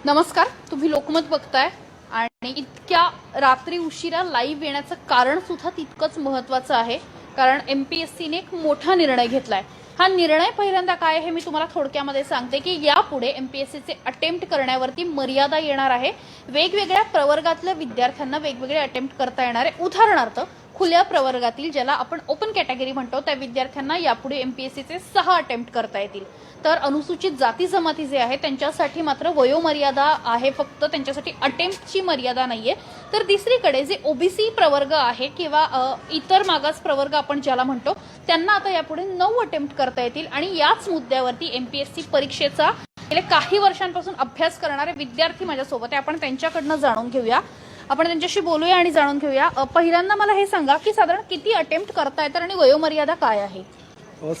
नमस्कार, तुम्ही लोकमत बघताय आणि इतक्या रात्री उशिरा लाईव्ह येण्याचं कारण सुद्धा तितकंच महत्त्वाचं आहे. कारण एमपीएससीने एक मोठा निर्णय घेतलाय. हा निर्णय पहिल्यांदा काय हे मी तुम्हाला थोडक्यामध्ये सांगते की यापुढे एमपीएससीचे अटेम्प्ट करण्यावरती मर्यादा येणार आहे. वेगवेगळ्या प्रवर्गातल्या विद्यार्थ्यांना वेगवेगळे अटेम्प्ट करता येणार आहे. उदाहरणार्थ खुल्या प्रवर्गातील ज्याला आपण ओपन कॅटेगरी म्हणतो त्या विद्यार्थ्यांना यापुढे एमपीएससीचे 6 अटेम्प्ट करता येतील. तर अनुसूचित जाती जमाती जे आहे त्यांच्यासाठी मात्र वयोमर्यादा आहे, फक्त त्यांच्यासाठी अटेम्प्टची मर्यादा नाहीये. तर दुसरीकडे जे ओबीसी प्रवर्ग आहे किंवा इतर मागास प्रवर्ग आपण ज्याला म्हणतो त्यांना आता यापुढे 9 अटेम्प्ट करता येतील. आणि याच मुद्द्यावरती एमपीएससी परीक्षेचा गेल्या काही वर्षांपासून अभ्यास करणारे विद्यार्थी माझ्यासोबत आहे. आपण त्यांच्याकडनं जाणून घेऊया, आपण त्यांच्याशी बोलूया आणि जाणून घेऊया. पहिल्यांदा मला हे सांगा की साधारण किती अटेम्प्ट करता येतात आणि वयोमर्यादा काय आहे?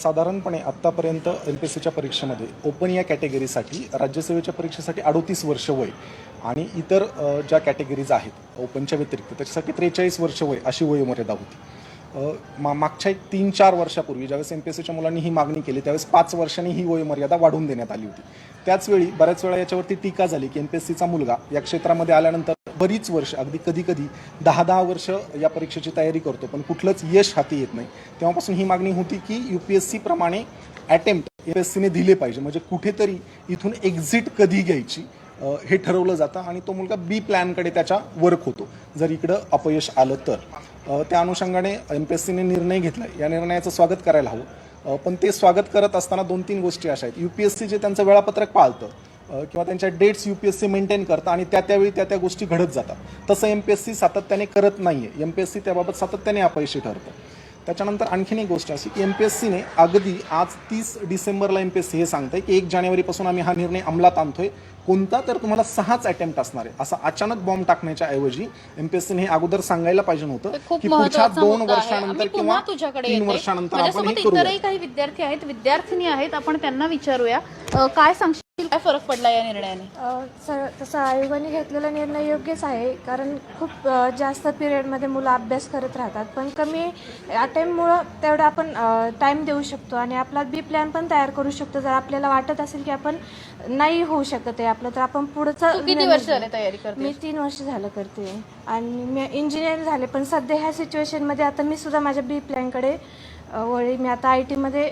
साधारणपणे आत्तापर्यंत एमपीएससीच्या परीक्षेमध्ये ओपन या कॅटेगरीसाठी राज्यसेवेच्या परीक्षेसाठी 38 वर्ष वय आणि इतर ज्या कॅटेगरीज आहेत ओपनच्या व्यतिरिक्त त्याच्यासाठी 43 वर्ष वय अशी वयोमर्यादा होती. मागच्या 3-4 वर्षापूर्वी ज्यावेळेस एमपीएससीच्या मुलांनी ही मागणी केली त्यावेळेस 5 वर्षांनी ही वयोमर्यादा वाढवून देण्यात आली होती. त्याचवेळी बऱ्याच वेळा याच्यावरती टीका झाली की एमपीएससीचा मुलगा या क्षेत्रामध्ये आल्यानंतर बरीच वर्ष अगदी कधी 10 वर्ष या परीक्षेची तयारी करतो पण कुठलंच यश हाती येत नाही. तेव्हापासून ही मागणी होती की यूपीएससी प्रमाणे अटेम्प्ट एमपीएससीने दिले पाहिजे, म्हणजे कुठेतरी इथून एक्झिट कधी घ्यायची हे ठरवलं जातं आणि तो मुलगा बी प्लॅनकडे त्याच्या वर्क होतो जर इकडं अपयश आलं तर. त्या अनुषंगाने एमपीएससीने निर्णय घेतला. या निर्णयाचं स्वागत करायला हवं. पण ते स्वागत करत असताना 2-3 गोष्टी अशा आहेत. यूपीएससी जे त्यांचं वेळापत्रक पाळतं किंवा त्यांच्या डेट्स यूपीएससी मेंटेन करतं आणि त्यावेळी त्या गोष्टी घडत जातात. तसं एमपीएससी सातत्याने करत नाही आहे. एमपीएससी त्याबाबत सातत्याने अपयशी ठरतं. त्याच्यानंतर आणखीन एक गोष्ट अशी की एमपीएससीने अगदी आज 30 डिसेंबरला एमपीएससी हे सांगतंय की 1 जानेवारीपासून आम्ही हा निर्णय अंमलात आणतोय. कोणता तर तुम्हाला 6च अटेम्प्ट असणार आहे. असा अचानक बॉम्ब टाकण्याच्या ऐवजी एमपीएससीने हे अगोदर सांगायला पाहिजे होतं की पुढच्या 2 वर्षानंतर किंवा 3 वर्षानंतर आपण हे करूया. इतरही काही विद्यार्थी आहेत, विद्यार्थिनी आहेत, आपण त्यांना विचारूया. काय सांगशील, काय फरक पडला या निर्णयाने? तसं आयोगाने घेतलेला निर्णय योग्यच आहे, कारण खूप जास्त पिरियडमध्ये मुलं अभ्यास करत राहतात, पण कमी अटेम्प्टमुळं तेवढं आपण टाईम देऊ शकतो आणि आपला बी प्लॅन पण तयार करू शकतो. जर आपल्याला वाटत असेल की आपण नाही होऊ शकत आहे आपलं, तर आपण पुढचं. किती वर्ष झाले तयारी करते? मी 3 वर्ष झालं करते आणि मी इंजिनियर झाले, पण सध्या ह्या सिच्युएशनमध्ये आता मी सुद्धा माझ्या बी प्लॅनकडे वळी. मी आता IT मध्ये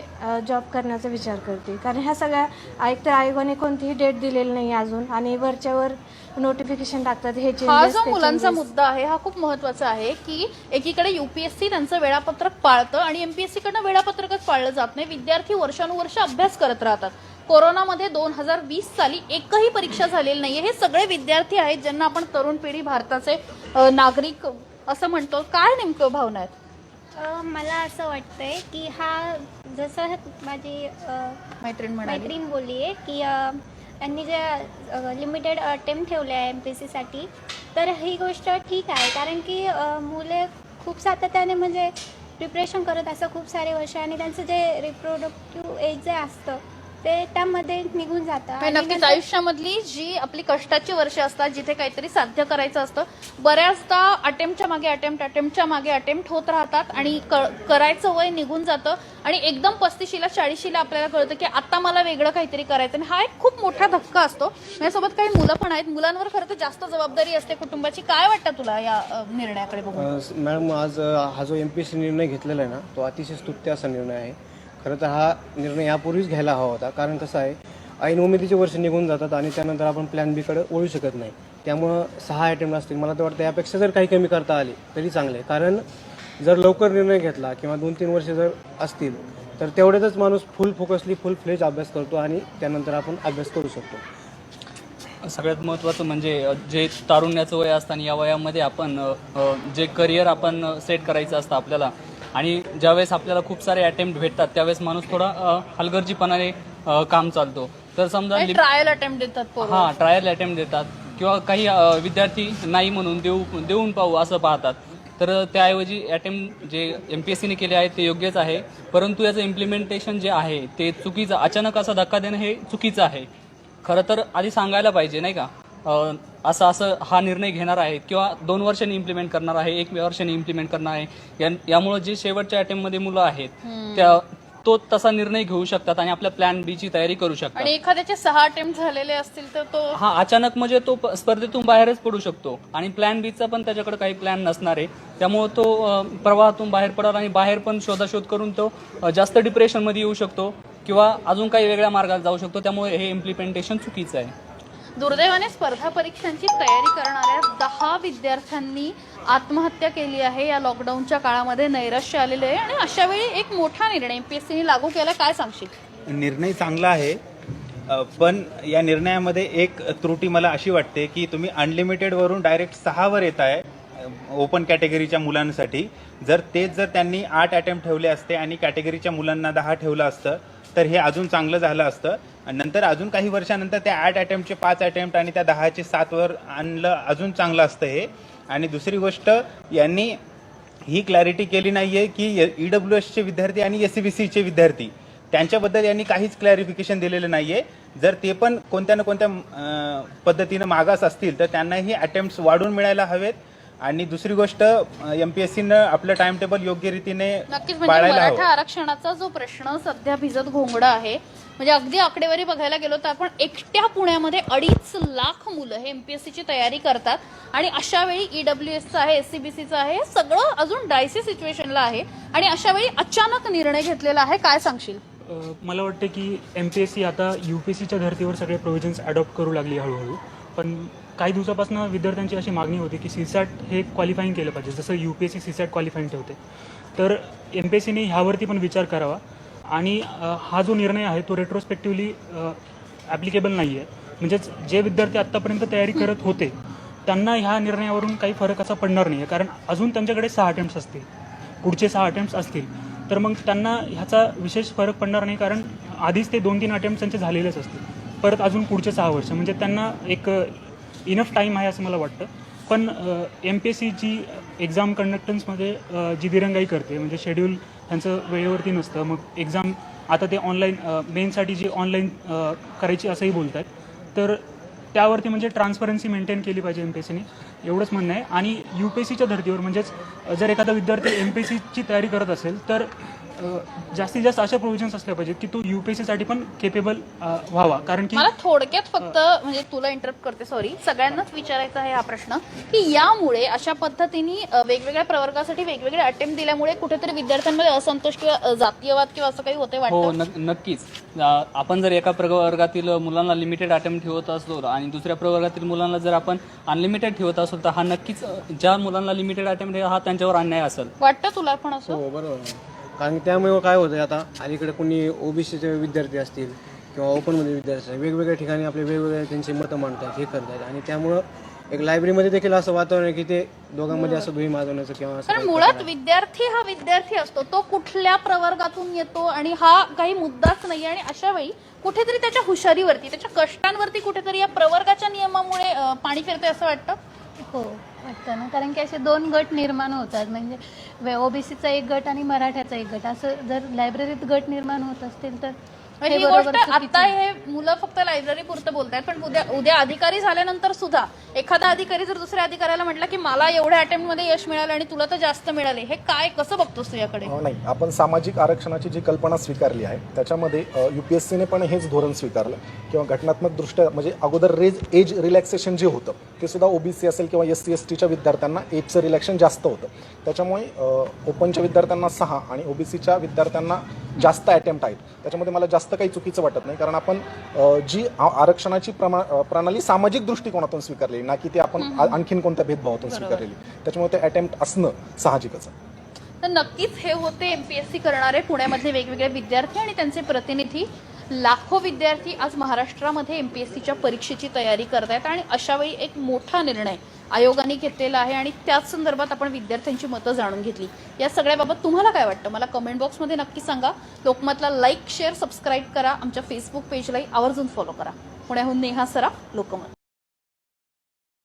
जॉब करण्याचा विचार करते, कारण ह्या सगळ्या एकतर आयोगाने कोणतीही डेट दिलेली नाही अजून आणि वरच्यावर नोटिफिकेशन टाकतात हे हा जो मुलांचा मुद्दा आहे हा खूप महत्वाचा आहे की एकीकडे यूपीएससी त्यांचं वेळापत्रक पाळतं आणि एमपीएससी कडनं वेळापत्रकच पाळलं जात नाही. विद्यार्थी वर्षानुवर्ष अभ्यास करत राहतात. कोरोनामध्ये 2020 साली एकही परीक्षा झालेली नाहीये. हे सगळे विद्यार्थी आहेत ज्यांना आपण तरुण पिढी भारताचे नागरिक असं म्हणतो. काय नेमकं भावना आहेत? मला असं वाटतंय की हा जसं माझी मैत्रीण बोलली आहे की यांनी जे लिमिटेड अटेम्प्ट ठेवले आहे एमपीएससीसाठी, तर ही गोष्ट ठीक आहे, कारण की मुले खूप सातत्याने म्हणजे प्रिपरेशन करत असं खूप सारे वर्ष आणि त्यांचं जे रिप्रोडक्टिव्ह एज जे असतं ते त्यामध्ये निघून जातं. नक्कीच आयुष्यामधली जी आपली कष्टाची वर्ष असतात जिथे काहीतरी साध्य करायचं असतं, बऱ्याचदा अटेम्प्टच्या मागे अटेम्प्ट होत राहतात आणि करायचं वय निघून जातं आणि एकदम 35शीला 40शीला आपल्याला कळतं की आता मला वेगळं काहीतरी करायचं. आणि हा एक खूप मोठा धक्का असतो. माझ्यासोबत काही मुलं पण आहेत, मुलांवर खरं तर जास्त जबाबदारी असते कुटुंबाची. काय वाटतं तुला या निर्णयाकडे बघून? मॅडम, आज हा जो एमपीएससी निर्णय घेतलेला आहे ना, तो अतिशय स्तुत्य असा निर्णय आहे. खरं तर हा निर्णय यापूर्वीच घ्यायला हवा होता, कारण कसं आहे ऐन उमेदीचे वर्ष निघून जातात आणि त्यानंतर आपण प्लॅन बीकडे वळू शकत नाही. त्यामुळं 6 अटेम्प्ट असतील. मला तर वाटतं यापेक्षा जर काही कमी करता आले तरी चांगले, कारण जर लवकर निर्णय घेतला किंवा 2-3 वर्ष जर असतील तर तेवढ्यातच माणूस फुल फ्लेज अभ्यास करतो आणि त्यानंतर आपण अभ्यास करू शकतो. सगळ्यात महत्त्वाचं म्हणजे जे तारुण्याचं वय असतं आणि या वयामध्ये आपण जे करिअर आपण सेट करायचं असतं आपल्याला, आणि ज्यावेळेस आपल्याला खूप सारे अटेम्प्ट भेटतात त्यावेळेस माणूस थोडा हलगर्जीपणाने काम चालतो. तर समजा ट्रायल अटेम्प्ट देतात, ट्रायल अटेम्प्ट देतात किंवा काही विद्यार्थी नाही म्हणून देऊन पाहू असं पाहतात. तर त्याऐवजी अटेम्प्ट जे एमपीएससीने केले आहे ते योग्यच आहे, परंतु याचं इम्प्लिमेंटेशन जे आहे ते चुकीचं. अचानक असा धक्का देणं हे चुकीचं आहे. खरं तर आधी सांगायला पाहिजे नाही का, असं हा निर्णय घेणार आहे किंवा 2 वर्षांनी इम्प्लिमेंट करणार आहे, 1 वर्षांनी इम्प्लिमेंट करणार आहे. यामुळे जे शेवटच्या अटेम्प्टमध्ये मुलं आहेत तो तसा निर्णय घेऊ शकतात आणि आपल्या प्लॅन बी ची तयारी करू शकतात. आणि एखाद्याचे 6 अटेम्प्ट झालेले असतील तर तो हा अचानक म्हणजे तो स्पर्धेतून बाहेरच पडू शकतो आणि प्लॅन बीचा पण त्याच्याकडे काही प्लॅन नसणार आहे, त्यामुळे तो प्रवाहातून बाहेर पडाल आणि बाहेर पण शोधाशोध करून तो जास्त डिप्रेशनमध्ये येऊ शकतो किंवा अजून काही वेगळ्या मार्गाला जाऊ शकतो. त्यामुळे हे इम्प्लिमेंटेशन चुकीचं आहे. दुर्दैवाने स्पर्धा परीक्षांची तयारी करणाऱ्या 10 विद्यार्थ्यांनी आत्महत्या केली आहे या लॉकडाऊनच्या काळामध्ये. नैराश्य आलेलं आहे आणि अशा वेळी एक मोठा निर्णय एमपीएससीने लागू केला. काय सांगशील? निर्णय चांगला आहे, पण या निर्णयामध्ये एक त्रुटी मला अशी वाटते की तुम्ही अनलिमिटेडवरून डायरेक्ट 6वर येत आहे ओपन कॅटेगरीच्या मुलांसाठी. जर त्यांनी 8 अटेम्प्ट ठेवले असते आणि कॅटेगरीच्या मुलांना 10 ठेवलं असतं तर हे अजून चांगलं झालं असतं. आणि नंतर अजून काही वर्षानंतर त्या 8 अटेम्प्टचे 5 अटेम्प्ट आणि त्या 10चे 7वर आणलं अजून चांगलं असतं हे. आणि दुसरी गोष्ट, यांनी ही क्लॅरिटी केली नाही आहे की EWSचे विद्यार्थी आणि SCBCचे विद्यार्थी त्यांच्याबद्दल यांनी काहीच क्लॅरिफिकेशन दिलेलं नाही आहे. जर ते पण कोणत्या ना कोणत्या पद्धतीनं मागास असतील तर त्यांनाही अटेम्प्ट्स वाढून मिळायला हवेत. आणि दुसरी गोष्ट, एमपीएससीनं आपलं टाइम टेबल योग्य रीतीने नक्कीच. म्हणजे पाळायला मराठा हवं. आरक्षणाचा जो प्रश्न सध्या भिजत घोंगडा आहे, म्हणजे अगदी आकडेवारी बघायला गेलो तर आपण एकट्या पुण्यामध्ये 2.5 लाख मुलं हे एमपीएससीची तयारी करतात. आणि अशा वेळी EWSचं आहे, SCBCचं आहे, सगळं अजून डायसी सिच्युएशनला आहे आणि अशा वेळी अचानक निर्णय घेतलेला आहे. काय सांगशील? मला वाटतं की एमपीएससी आता UPSCच्या धर्तीवर सगळे प्रोव्हिजन्स अडॉप्ट करू लागली हळूहळू. पण काही दिवसापासून विद्यार्थ्यांची अशी मागणी होती की CSAT हे क्वालिफाईंग केलं पाहिजे, जसं UPSC CSAT क्वालिफाईंग ठेवते. तर एमपीएससीने ह्यावरती पण विचार करावा. आणि हा जो निर्णय आहे तो रेट्रोस्पेक्टिव्हली ॲप्लिकेबल नाही आहे. म्हणजेच जे विद्यार्थी आत्तापर्यंत तयारी करत होते त्यांना ह्या निर्णयावरून काही फरक असा पडणार नाही आहे, कारण अजून त्यांच्याकडे 6 अटेम्प्ट्स असतील, पुढचे 6 अटेम्प्ट्स असतील. तर मग त्यांना ह्याचा विशेष फरक पडणार नाही, कारण आधीच ते 2-3 अटेम्प्ट त्यांचे झालेलेच असतील. परत अजून पुढचे 6 वर्ष म्हणजे त्यांना एक इनफ टाईम आहे असं मला वाटतं. पण एमपीएससी जी एक्झाम कंडक्टन्समध्ये जी दिरंगाई करते, म्हणजे शेड्यूल त्यांचं वेळेवरती नसतं. मग एक्झाम आता ते ऑनलाईन मेनसाठी जी ऑनलाईन करायची असंही बोलत आहेत. तर त्यावरती म्हणजे ट्रान्सपरन्सी मेंटेन केली पाहिजे एमपीएससीने, एवढंच म्हणणं आहे. आणि UPSCच्या धर्तीवर म्हणजेच जर एखादा विद्यार्थी एमपीएससीची तयारी करत असेल तर जास्तीत जास्त अशा प्रोव्हिजन्स असल्या पाहिजेत की तो UPSCसाठी पण केपेबल व्हावा. कारण की मला थोडक्यात फक्त म्हणजे तुला इंटरप्ट करते, सॉरी, सगळ्यांनाच विचारायचा आहे हा प्रश्न की यामुळे अशा पद्धतीने वेगवेगळ्या प्रवर्गासाठी वेगवेगळे अटेम्प्ट दिल्यामुळे कुठेतरी विद्यार्थ्यांमध्ये असंतोष किंवा जातीयवाद किंवा असं काही होते हो, वाटतं? नक्कीच. आपण जर एका प्रवर्गातील मुलांना लिमिटेड अटेम्प्ट ठेवत असलो आणि दुसऱ्या प्रवर्गातील मुलांना जर आपण अनलिमिटेड ठेवत असलो तर हा नक्कीच ज्या मुलांना लिमिटेड अटेम्प्ट हा त्यांच्यावर अन्याय असेल. वाटतं तुला पण असं? हो, बरोबर आहे. कारण त्यामुळे काय होतं, आता अलीकडे कोणी OBCचे विद्यार्थी असतील किंवा ओपनमध्ये विद्यार्थी असतील, वेगवेगळ्या ठिकाणी आपले वेगवेगळे त्यांची मतं मांडतात, हे करतात. आणि त्यामुळं एक लायब्ररीमध्ये देखील असं वातावरण आहे की ते दोघांमध्ये असं धुई माजवण्याचं किंवा असं कारण मुळात विद्यार्थी हा विद्यार्थी असतो, तो कुठल्या प्रवर्गातून येतो आणि हा काही मुद्दाच नाही. आणि अशा वेळी कुठेतरी त्याच्या हुशारीवरती, त्याच्या कष्टांवरती कुठेतरी या प्रवर्गाच्या नियमामुळे पाणी फिरते असं वाटतं. हो वाटतं ना, कारण की असे 2 गट निर्माण होतात, म्हणजे OBCचा एक गट आणि मराठ्याचा एक गट, असं जर लायब्ररीत गट निर्माण होत असतील तर ही गोष्ट आता हे मुलं फक्त लायब्ररी पुरतं बोलतायत, पण उद्या अधिकारी झाल्यानंतर सुद्धा एखादा अधिकारी जर दुसऱ्या अधिकाऱ्याला म्हटलं की मला एवढ्या अटेम्प्ट मध्ये यश मिळालं आणि तुला तर जास्त मिळाले, हे काय कसं बघतोस तुझ्याकडे? नाही, आपण सामाजिक आरक्षणाची जी कल्पना स्वीकारली आहे त्याच्यामध्ये UPSCने पण हेच धोरण स्वीकारलं किंवा घटनात्मक दृष्ट्या म्हणजे अगोदर एज रिलॅक्सेशन जे होतं ते सुद्धा OBC असेल किंवा SC STच्या विद्यार्थ्यांना एजचं रिलॅक्सेशन जास्त होतं. त्याच्यामुळे ओपनच्या विद्यार्थ्यांना 6 आणि OBCच्या विद्यार्थ्यांना जास्त अटेम्प्ट आहेत. त्याच्यामध्ये मला जास्त काही चुकीचं वाटत नाही, कारण आपण जी आरक्षणाची प्रणाली सामाजिक दृष्टिकोनातून स्वीकारलेली, ना की ते आपण आणखीन कोणत्या भेदभावातून स्वीकारलेली. त्याच्यामुळे ते अटेम्प्ट असणं साहजिकच आहे. तर नक्कीच हे होते एमपीएससी करणारे पुण्यामधले वेगवेगळे विद्यार्थी आणि त्यांचे प्रतिनिधी. लाखो विद्यार्थी आज महाराष्ट्रामध्ये एमपीएससीच्या परीक्षेची तयारी करतायत आणि अशावेळी एक मोठा निर्णय आयोगाने घेतलेला आहे आणि त्याच संदर्भात आपण विद्यार्थ्यांची मतं जाणून घेतली. या सगळ्याबाबत तुम्हाला काय वाटतं मला कमेंट बॉक्समध्ये नक्की सांगा. लोकमतला लाईक, शेअर, सबस्क्राईब करा. आमच्या फेसबुक पेजलाही आवर्जून फॉलो करा. पुण्याहून नेहा सराफ, लोकमत.